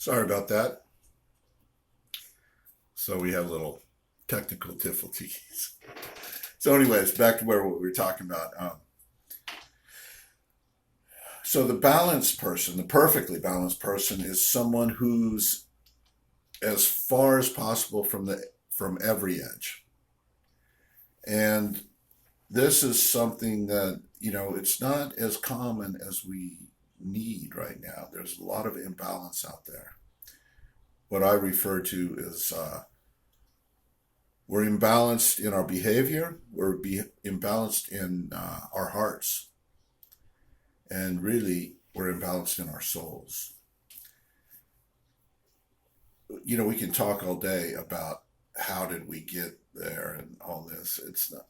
Sorry about that. So we have little technical difficulties. So, anyways, back to where what we were talking about. So the balanced person, the perfectly balanced person, is someone who's as far as possible from every edge. And this is something that it's not as common as we need right now. There's a lot of imbalance out there. What I refer to is we're imbalanced in our behavior, imbalanced in our hearts, and really we're imbalanced in our souls. We can talk all day about how did we get there and all this. It's not,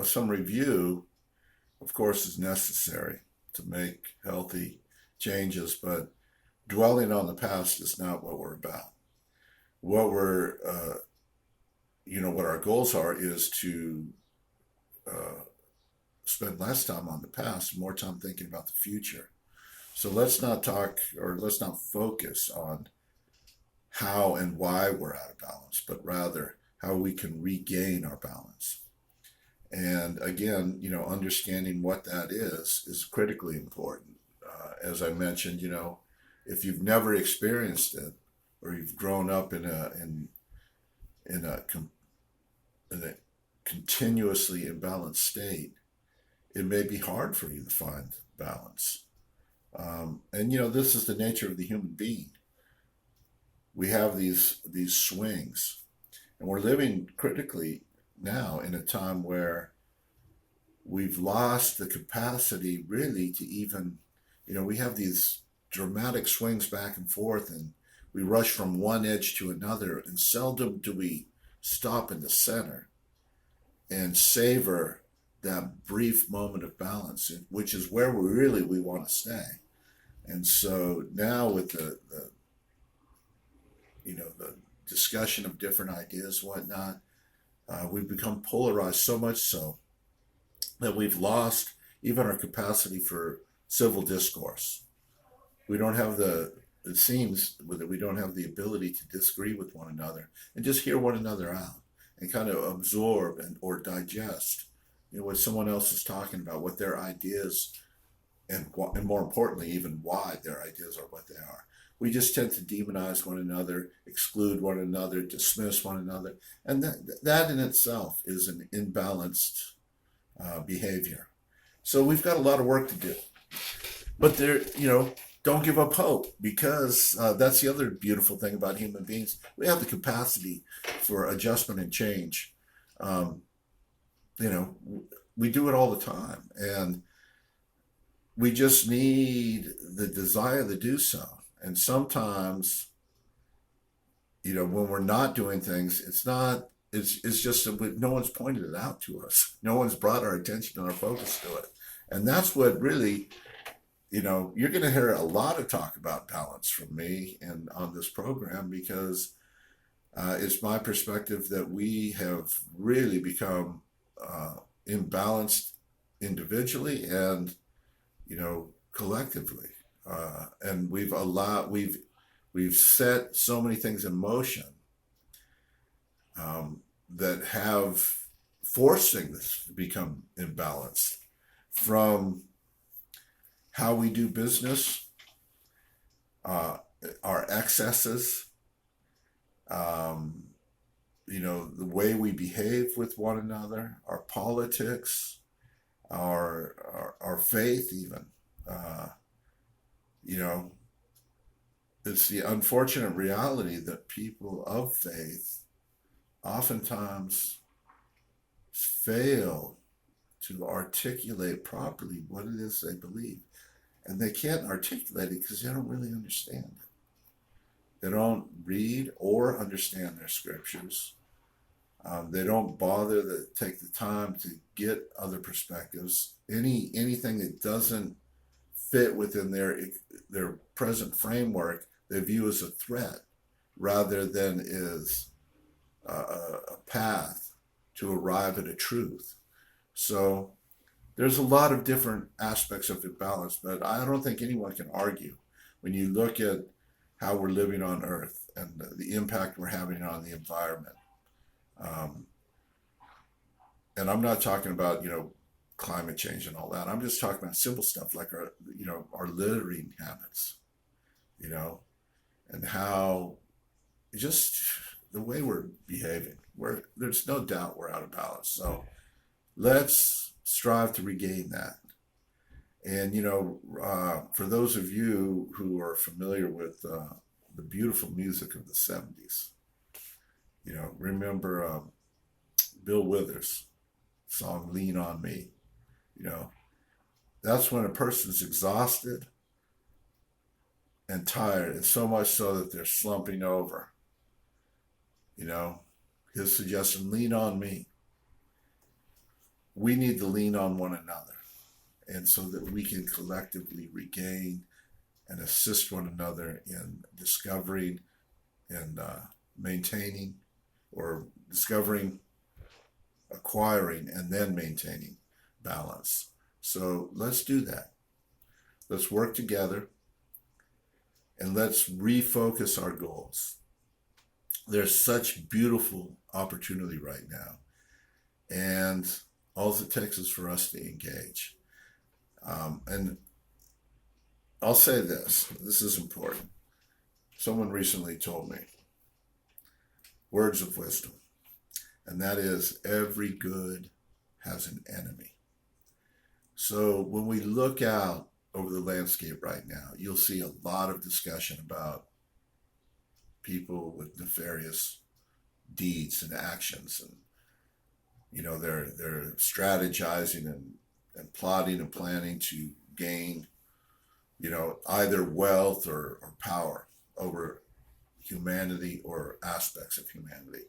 some review, of course, is necessary to make healthy changes, but dwelling on the past is not what we're about. What what our goals are is to spend less time on the past, more time thinking about the future. So let's not talk or let's not focus on how and why we're out of balance, but rather how we can regain our balance. And again, understanding what that is critically important. As I mentioned, if you've never experienced it or you've grown up in a continuously imbalanced state, it may be hard for you to find balance. And this is the nature of the human being. We have these swings, and we're living critically now in a time where we've lost the capacity really to even, we have these dramatic swings back and forth, and we rush from one edge to another, and seldom do we stop in the center and savor that brief moment of balance, which is where we want to stay. And so now with the the discussion of different ideas, whatnot, we've become polarized so much so that we've lost even our capacity for civil discourse. We don't have it seems that we don't have the ability to disagree with one another and just hear one another out and kind of absorb or digest, what someone else is talking about, what their ideas and more importantly, even why their ideas are what they are. We just tend to demonize one another, exclude one another, dismiss one another, and that in itself is an imbalanced behavior. So we've got a lot of work to do, but don't give up hope, because that's the other beautiful thing about human beings. We have the capacity for adjustment and change. Um, we do it all the time, and we just need the desire to do so. And sometimes, when we're not doing things, it's just that no one's pointed it out to us. No one's brought our attention and our focus to it. And that's what really, you're going to hear a lot of talk about balance from me and on this program, because it's my perspective that we have really become imbalanced individually and, collectively. And we've set so many things in motion that have forced things to become imbalanced, from how we do business, our excesses, the way we behave with one another, our politics, our faith, even. It's the unfortunate reality that people of faith oftentimes fail to articulate properly what it is they believe. And they can't articulate it because they don't really understand it. They don't read or understand their scriptures. They don't bother to take the time to get other perspectives. Anything that doesn't fit within their present framework, they view as a threat rather than as a path to arrive at a truth. So there's a lot of different aspects of imbalance, but I don't think anyone can argue when you look at how we're living on Earth and the impact we're having on the environment. Um, and I'm not talking about, climate change and all that. I'm just talking about simple stuff like our littering habits, you know, and how just the way we're behaving. There's no doubt we're out of balance. So let's strive to regain that. And for those of you who are familiar with the beautiful music of the '70s, remember Bill Withers' song "Lean on Me." You know, that's when a person's exhausted and tired, and so much so that they're slumping over. You know, his suggestion: lean on me. We need to lean on one another, and so that we can collectively regain and assist one another in discovering and maintaining, or discovering, acquiring, and then maintaining balance. So let's do that. Let's work together and let's refocus our goals. There's such beautiful opportunity right now, and all it takes is for us to engage. And I'll say this is important. Someone recently told me words of wisdom, and that is every good has an enemy. So when we look out over the landscape right now, you'll see a lot of discussion about people with nefarious deeds and actions, and they're strategizing and plotting and planning to gain either wealth or power over humanity or aspects of humanity.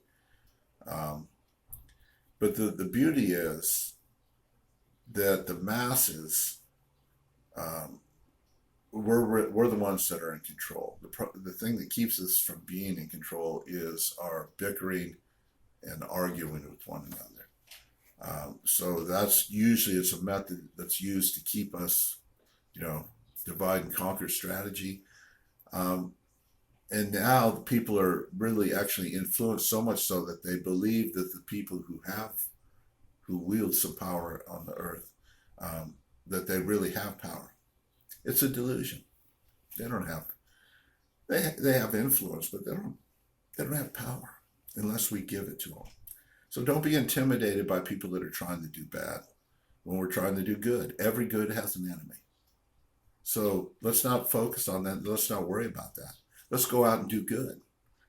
But the beauty is that the masses, we're the ones that are in control. The thing that keeps us from being in control is our bickering and arguing with one another. So that's usually, it's a method that's used to keep us, divide and conquer strategy. And now people are really actually influenced, so much so that they believe that the people who wield some power on the earth, that they really have power. It's a delusion. They don't have. They have influence, but they don't have power unless we give it to them. So don't be intimidated by people that are trying to do bad when we're trying to do good. Every good has an enemy. So let's not focus on that. Let's not worry about that. Let's go out and do good,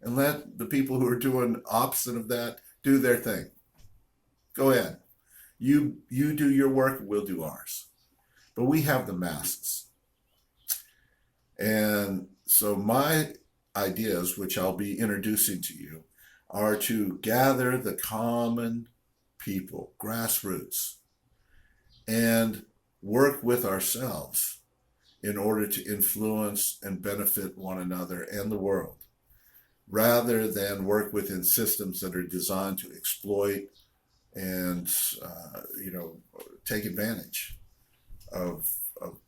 and let the people who are doing opposite of that do their thing. Go ahead. You do your work, we'll do ours. But we have the masses. And so my ideas, which I'll be introducing to you, are to gather the common people, grassroots, and work with ourselves in order to influence and benefit one another and the world, rather than work within systems that are designed to exploit and take advantage of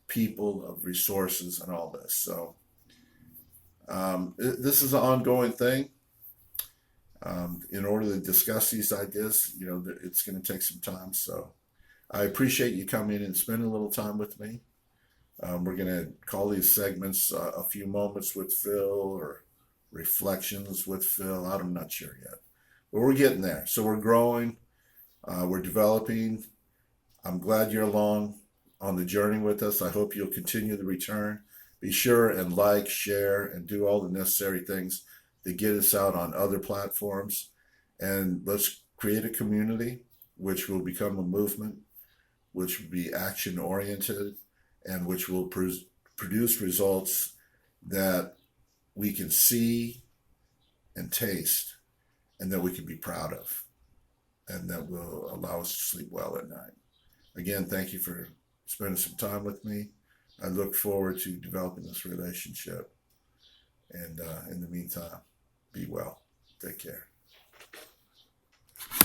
people, of resources, and all this. So this is an ongoing thing. In order to discuss these ideas, it's going to take some time. So I appreciate you coming and spending a little time with me. We're going to call these segments a few moments with Phil, or reflections with Phil. I'm not sure yet, but we're getting there. So we're growing, we're developing. I'm glad you're along on the journey with us. I hope you'll continue the return. Be sure and like, share, and do all the necessary things to get us out on other platforms. And let's create a community which will become a movement, which will be action oriented, and which will produce results that we can see and taste, and that we can be proud of, and that will allow us to sleep well at night. Again, thank you for spending some time with me. I look forward to developing this relationship. And in the meantime, be well. Take care.